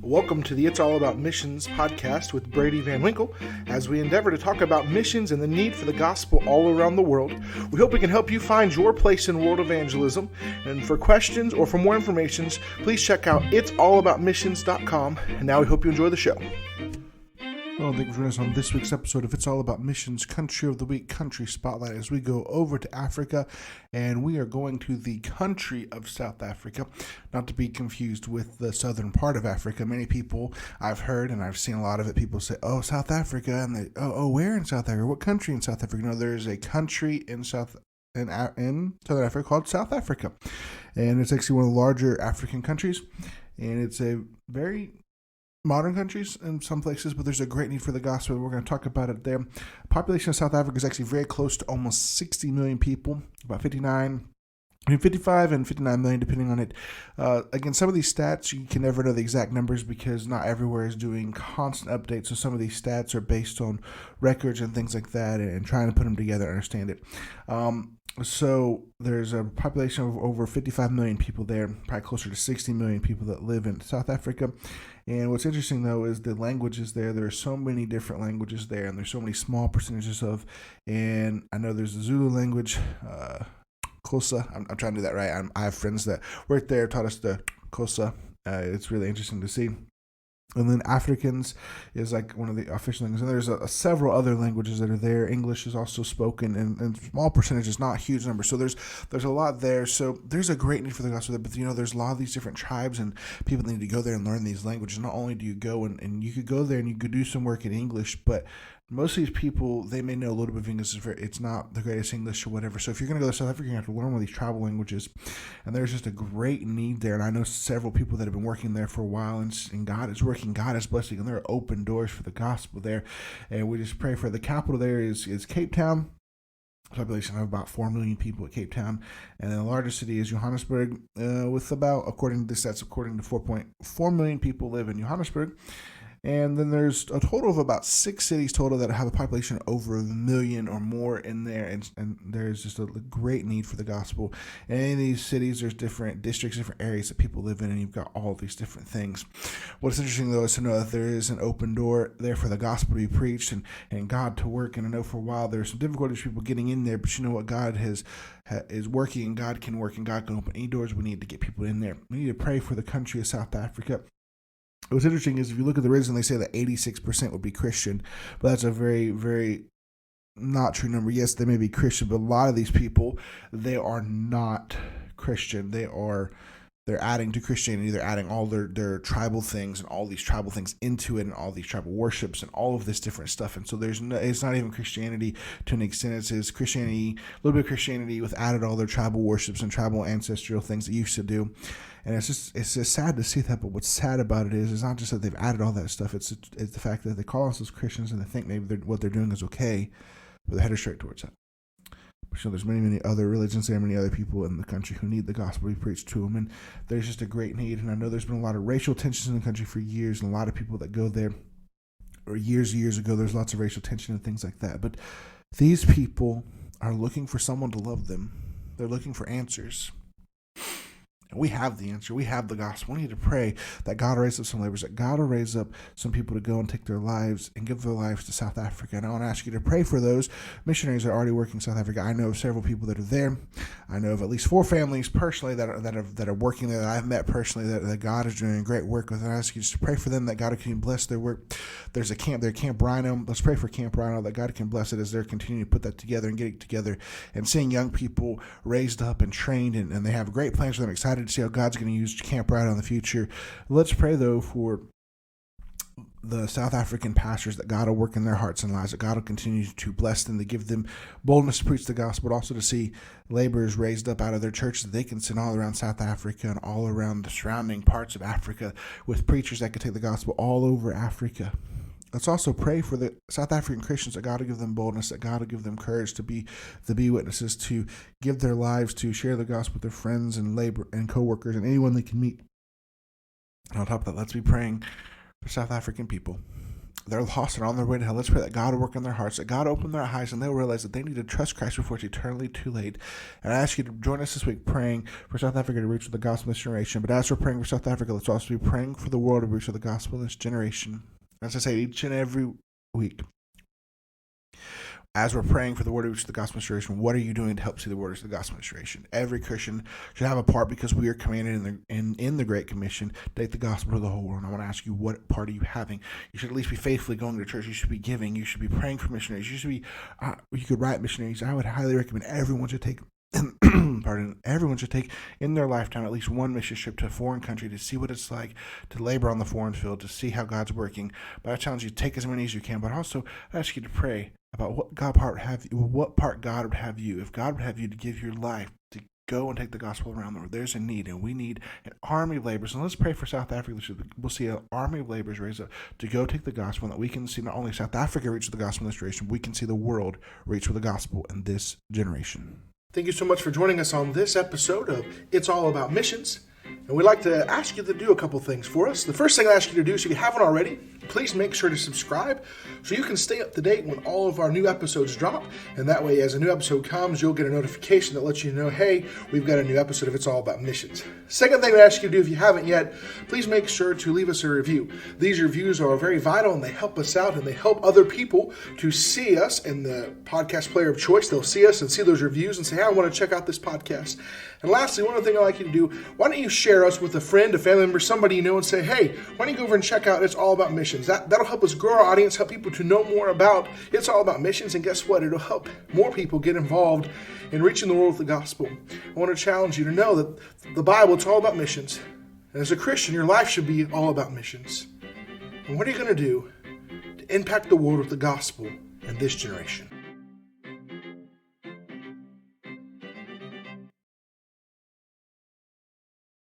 Welcome to the It's All About Missions podcast with Brady Van Winkle, as we endeavor to talk about missions and the need for the gospel all around the world. We hope we can help you find your place in world evangelism. And for questions or for more information, please check out it'sallaboutmissions.com. And now we hope you enjoy the show. Well, thank you for joining us on this week's episode of It's All About Missions, Country of the Week, Country Spotlight, as we go over to Africa, and we are going to the country of South Africa, not to be confused with the southern part of Africa. Many people I've heard, and I've seen a lot of it, people say, oh, South Africa, and they, where in South Africa? What country in South Africa? No, there is a country in Southern Africa called South Africa, and it's actually one of the larger African countries, and it's a very modern countries in some places, but there's a great need for the gospel. We're going to talk about it there. The population of South Africa is actually very close to almost 60 million people, about 55 and 59 million, depending on it. Again, some of these stats, you can never know the exact numbers because not everywhere is doing constant updates. So some of these stats are based on records and things like that and trying to put them together and understand it. So there's a population of over 55 million people there, probably closer to 60 million people that live in South Africa. And what's interesting, though, is the languages there. There are so many different languages there, and there's so many small percentages of, and I know there's the Zulu language, Xhosa. I'm trying to do that right. I have friends that work there, taught us the Xhosa. It's really interesting to see. And then Afrikaans is like one of the official languages. And there's several other languages that are there. English is also spoken in small percentages, not huge numbers. So there's a lot there. So there's a great need for the gospel there. But, there's a lot of these different tribes and people need to go there and learn these languages. Not only do you go and you could go there and you could do some work in English, but most of these people, they may know a little bit of English. It's not the greatest English or whatever. So if you're going to go to South Africa, you're going to have to learn one of these tribal languages. And there's just a great need there. And I know several people that have been working there for a while. And God is working. God is blessing. And there are open doors for the gospel there. And we just pray for the capital there is Cape Town. Population of about 4 million people at Cape Town. And then the largest city is Johannesburg with about, according to the stats, 4.4 million people live in Johannesburg. And then there's a total of about 6 cities total that have a population of over 1 million or more in there. And there's just a great need for the gospel. And in these cities, there's different districts, different areas that people live in, and you've got all these different things. What's interesting, though, is to know that there is an open door there for the gospel to be preached and God to work. And I know for a while there's some difficulties for people getting in there, but you know what? God is working, and God can work, and God can open any doors. We need to get people in there. We need to pray for the country of South Africa. What's interesting is if you look at the religion, they say that 86% would be Christian, but that's a very, very not true number. Yes, they may be Christian, but a lot of these people, they are not Christian. They're adding to Christianity. They're adding all their tribal things and all these tribal things into it and all these tribal worships and all of this different stuff. And so it's not even Christianity to an extent. It's Christianity, a little bit of Christianity with added all their tribal worships and tribal ancestral things that you used to do. And it's just sad to see that. But what's sad about it is it's not just that they've added all that stuff. It's the fact that they call themselves Christians and they think maybe what they're doing is okay, but they're headed straight towards that. But there's many, many other religions there, many other people in the country who need the gospel to be preached to them. And there's just a great need. And I know there's been a lot of racial tensions in the country for years, and a lot of people that go there, or years ago, there's lots of racial tension and things like that. But these people are looking for someone to love them. They're looking for answers. And we have the answer. We have the gospel. We need to pray that God will raise up some laborers, that God will raise up some people to go and take their lives and give their lives to South Africa. And I want to ask you to pray for those missionaries that are already working in South Africa. I know of several people that are there. I know of at least 4 families personally that are working there, that I've met personally, that God is doing great work with. And I ask you just to pray for them, that God can bless their work. There's a camp there, Camp Rhino. Let's pray for Camp Rhino, that God can bless it as they're continuing to put that together and get it together and seeing young people raised up and trained, and they have great plans for them. Excited to see how God's going to use Camp Rhino in the future. Let's pray, though, for the South African pastors, that God will work in their hearts and lives, that God will continue to bless them, to give them boldness to preach the gospel, but also to see laborers raised up out of their church that they can send all around South Africa and all around the surrounding parts of Africa with preachers that can take the gospel all over Africa. Let's also pray for the South African Christians, that God will give them boldness, that God will give them courage to be witnesses, to give their lives, to share the gospel with their friends and labor and co-workers and anyone they can meet. And on top of that, let's be praying for South African people. they're lost and on their way to hell. Let's pray that God will work in their hearts, that God will open their eyes, and they'll realize that they need to trust Christ before it's eternally too late. And I ask you to join us this week praying for South Africa to reach with the gospel this generation. But as we're praying for South Africa, let's also be praying for the world to reach with the gospel this generation. As I say each and every week, as we're praying for the word to reach the gospel ministration, what are you doing to help see the word reach the gospel ministration? Every Christian should have a part because we are commanded in the Great Commission to take the gospel to the whole world. And I want to ask you, what part are you having? You should at least be faithfully going to church. You should be giving. You should be praying for missionaries. You should be. You could write missionaries. I would highly recommend everyone should take. Everyone should take in their lifetime at least one mission trip to a foreign country to see what it's like to labor on the foreign field, to see how God's working. But I challenge you to take as many as you can, but also I ask you to pray about what part God would have you. If God would have you to give your life to go and take the gospel around the world, there's a need, and we need an army of laborers. And let's pray for South Africa. We'll see an army of laborers raised up to go take the gospel, and that we can see not only South Africa reach the gospel in this generation, we can see the world reach with the gospel in this generation. Thank you so much for joining us on this episode of It's All About Missions. And we'd like to ask you to do a couple things for us. The first thing I ask you to do, so if you haven't already, please make sure to subscribe so you can stay up to date when all of our new episodes drop. And that way, as a new episode comes, you'll get a notification that lets you know, hey, we've got a new episode of It's All About Missions. Second thing I ask you to do, if you haven't yet, please make sure to leave us a review. These reviews are very vital, and they help us out, and they help other people to see us in the podcast player of choice. They'll see us and see those reviews and say, hey, I want to check out this podcast. And lastly, one other thing I'd like you to do, why don't you share us with a friend, a family member, somebody you know, and say, hey, why don't you go over and check out It's All About Missions. That'll help us grow our audience, help people to know more about It's All About Missions, and guess what? It'll help more people get involved in reaching the world with the gospel. I want to challenge you to know that the Bible, it's all about missions. And as a Christian, your life should be all about missions. And what are you going to do to impact the world with the gospel in this generation?